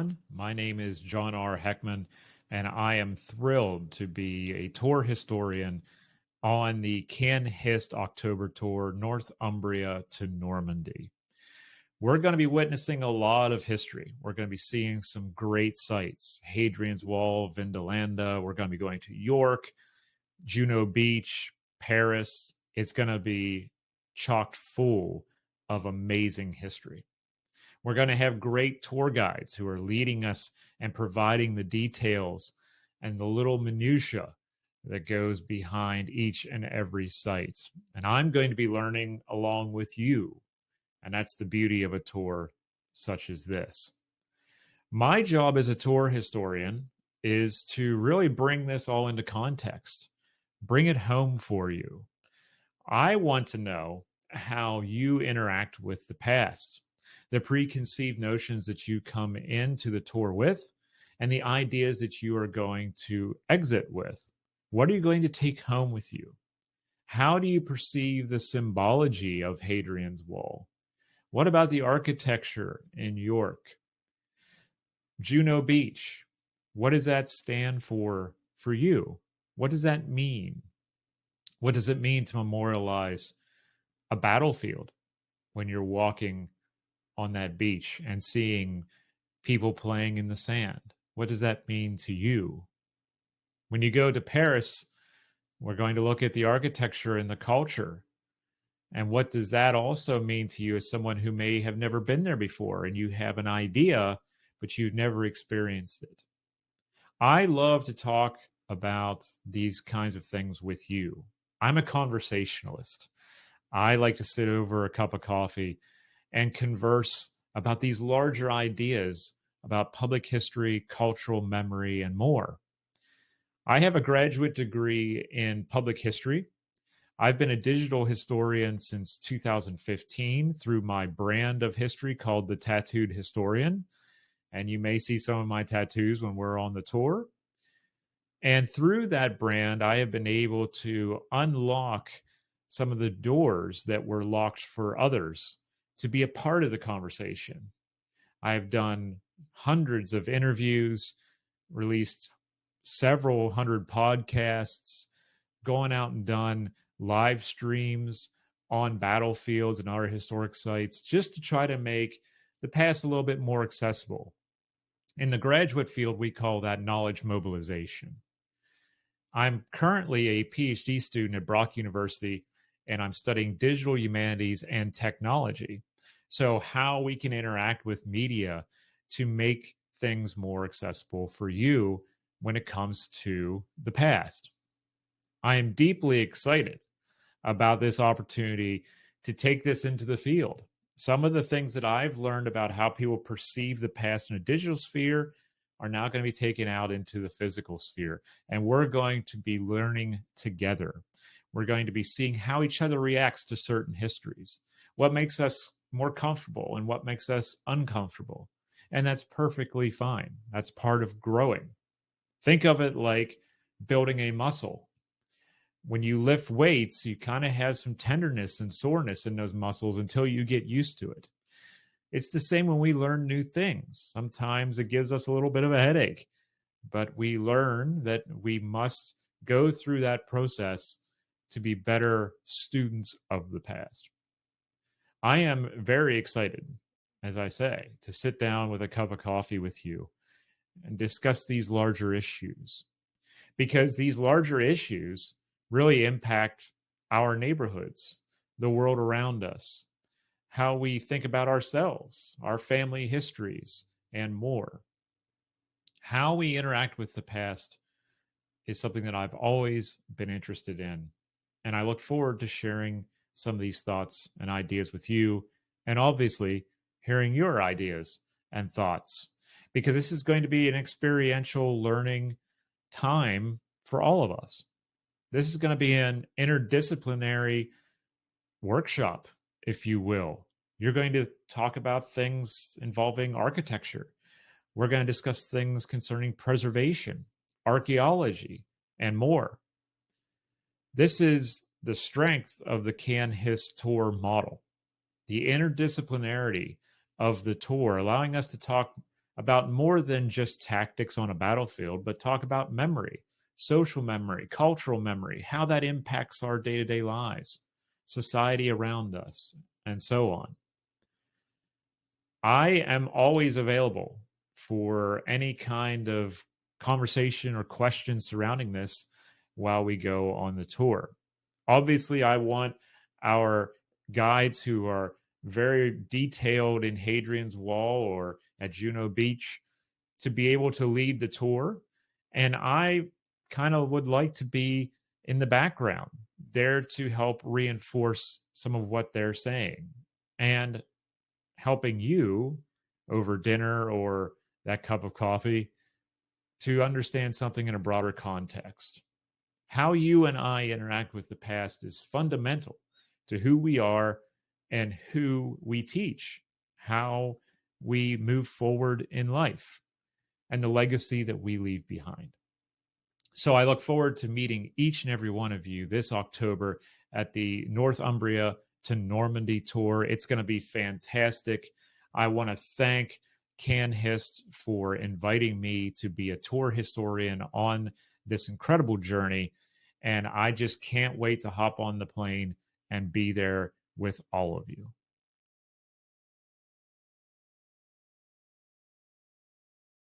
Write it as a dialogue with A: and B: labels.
A: everyone. My name is John R. Heckman, and I am thrilled to be a tour historian on the CanHist October tour, Northumbria to Normandy. We're going to be witnessing a lot of history. We're going to be seeing some great sights: Hadrian's Wall, Vindolanda. We're going to be going to York, Juno Beach, Paris. It's going to be chock full of amazing history. We're going to have great tour guides who are leading us and providing the details and the little minutia that goes behind each and every site. And I'm going to be learning along with you. And that's the beauty of a tour such as this. My job as a tour historian is to really bring this all into context, bring it home for you. I want to know how you interact with the past, the preconceived notions that you come into the tour with, and the ideas that you are going to exit with. What are you going to take home with you? How do you perceive the symbology of Hadrian's Wall? What about the architecture in York? Juno Beach, what does that stand for you? What does that mean? What does it mean to memorialize a battlefield when you're walking on that beach and seeing people playing in the sand? What does that mean to you? When you go to Paris, we're going to look at the architecture and the culture. And what does that also mean to you as someone who may have never been there before and you have an idea, but you've never experienced it? I love to talk about these kinds of things with you. I'm a conversationalist. I like to sit over a cup of coffee and converse about these larger ideas about public history, cultural memory, and more. I have a graduate degree in public history. I've been a digital historian since 2015 through my brand of history called The Tattooed Historian. And you may see some of my tattoos when we're on the tour. And through that brand, I have been able to unlock some of the doors that were locked for others to be a part of the conversation. I've done hundreds of interviews, released several hundred podcasts, gone out and done live streams on battlefields and other historic sites just to try to make the past a little bit more accessible. In the graduate field, we call that knowledge mobilization. I'm currently a PhD student at Brock University, and I'm studying digital humanities and technology. So, how we can interact with media to make things more accessible for you when it comes to the past. I am deeply excited about this opportunity to take this into the field. Some of the things that I've learned about how people perceive the past in a digital sphere are now going to be taken out into the physical sphere. And we're going to be learning together. We're going to be seeing how each other reacts to certain histories, what makes us more comfortable and what makes us uncomfortable. And that's perfectly fine. That's part of growing. Think of it like building a muscle. When you lift weights, you kind of have some tenderness and soreness in those muscles until you get used to it. It's the same when we learn new things. Sometimes it gives us a little bit of a headache, but we learn that we must go through that process to be better students of the past. I am very excited, as I say, to sit down with a cup of coffee with you and discuss these larger issues, because these larger issues really impact our neighborhoods, the world around us, how we think about ourselves, our family histories, and more. How we interact with the past is something that I've always been interested in. And I look forward to sharing some of these thoughts and ideas with you, and obviously hearing your ideas and thoughts, because this is going to be an experiential learning time for all of us. This is going to be an interdisciplinary workshop, if you will. You're going to talk about things involving architecture. We're going to discuss things concerning preservation, archaeology, and more. This is the strength of the CanHist tour model, the interdisciplinarity of the tour, allowing us to talk about more than just tactics on a battlefield, but talk about memory, social memory, cultural memory, how that impacts our day to day lives, society around us, and so on. I am always available for any kind of conversation or questions surrounding this while we go on the tour. Obviously, I want our guides who are very detailed in Hadrian's Wall or at Juno Beach to be able to lead the tour. And I kind of would like to be in the background there to help reinforce some of what they're saying and helping you over dinner or that cup of coffee to understand something in a broader context. How you and I interact with the past is fundamental to who we are and who we teach, how we move forward in life, and the legacy that we leave behind. So I look forward to meeting each and every one of you this October at the Northumbria to Normandy tour. It's going to be fantastic. I want to thank CanHist for inviting me to be a tour historian on this incredible journey. And I just can't wait to hop on the plane and be there with all of you.